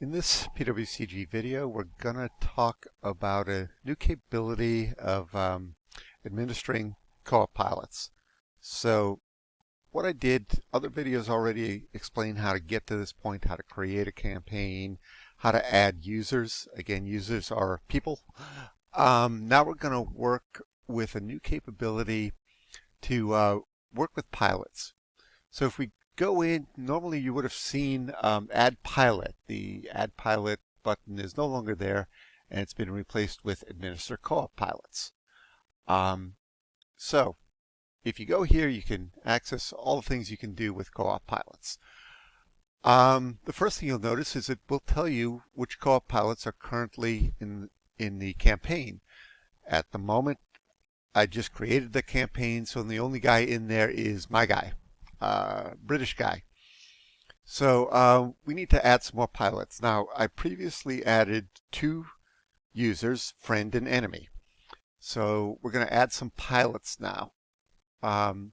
In this PWCG video, we're going to talk about a new capability of administering co-op pilots. So what I did, other videos already explain how to get to this point, how to create a campaign, how to add users. Again, users are people. Now we're going to work with a new capability to work with pilots. So if we go in, normally you would have seen Add Pilot. The Add Pilot button is no longer there, and it's been replaced with Administer Co-op Pilots. So if you go here, you can access all the things you can do with co-op pilots. The first thing you'll notice is it will tell you which co-op pilots are currently in the campaign. At the moment, I just created the campaign, so the only guy in there is my guy. British guy. So we need to add some more pilots. Now, I previously added two users, friend and enemy. So we're going to add some pilots now. So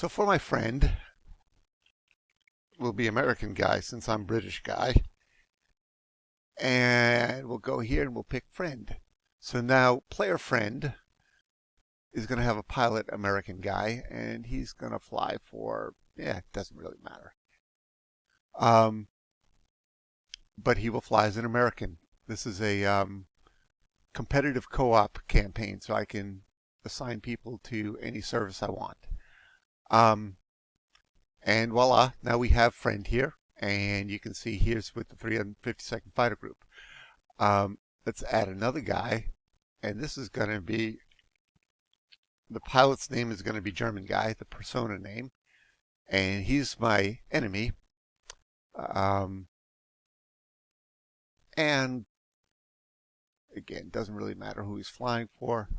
for my friend, will be American guy since I'm British guy. And we'll go here and we'll pick friend. So now player friend is going to have a pilot American guy, and he's going to fly for, it doesn't really matter. But he will fly as an American. This is a competitive co-op campaign, so I can assign people to any service I want. And voila, now we have friend here, and you can see here's with the 352nd Fighter Group. Let's add another guy, and this is going to be, the pilot's name is going to be German guy, the persona name, and he's my enemy. And again, doesn't really matter who he's flying for.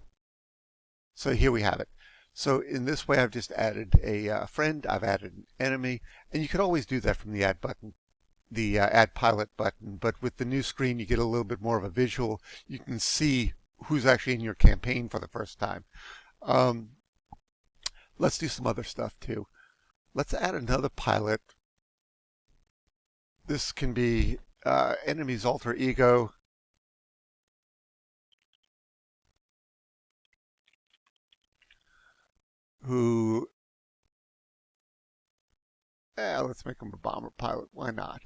So here we have it. So in this way, I've just added a friend, I've added an enemy, and you can always do that from the add button, the add pilot button. But with the new screen, you get a little bit more of a visual. You can see who's actually in your campaign for the first time. Let's do some other stuff too. Let's add another pilot. This can be enemy's alter ego. Who, let's make him a bomber pilot. Why not?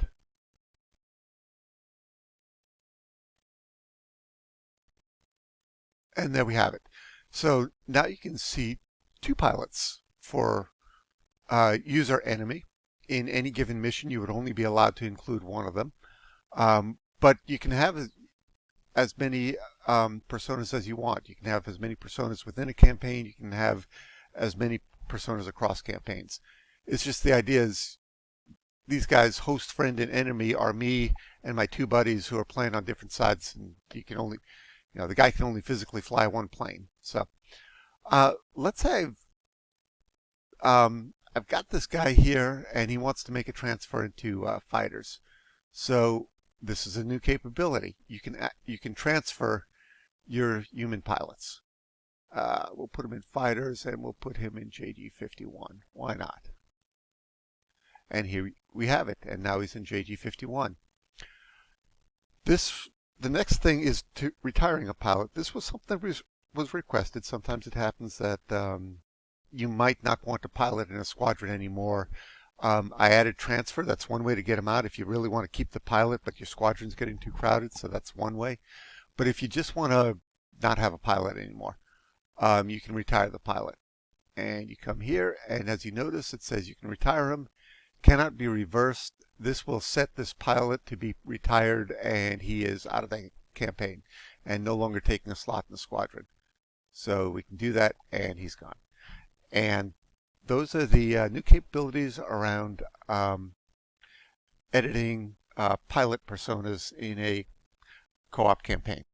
And there we have it. So now you can see two pilots for user enemy. In any given mission, you would only be allowed to include one of them. But you can have as many personas as you want. You can have as many personas within a campaign. You can have as many personas across campaigns. It's just the idea is these guys, host, friend, and enemy, are me and my two buddies who are playing on different sides, and you can only, the guy can only physically fly one plane. So let's say I've got this guy here, and he wants to make a transfer into fighters. So this is a new capability. You can transfer your human pilots. We'll put him in fighters, and we'll put him in JG51. Why not? And here we have it. And now he's in JG51. The next thing is to retiring a pilot. This was something that was requested. Sometimes it happens that you might not want to pilot in a squadron anymore. I added transfer. That's one way to get him out if you really want to keep the pilot, but your squadron's getting too crowded, so that's one way. But if you just want to not have a pilot anymore, you can retire the pilot. And you come here, and as you notice, it says you can retire him. Cannot be reversed. This will set this pilot to be retired, and he is out of the campaign and no longer taking a slot in the squadron. So we can do that, and he's gone. And those are the new capabilities around editing pilot personas in a co-op campaign.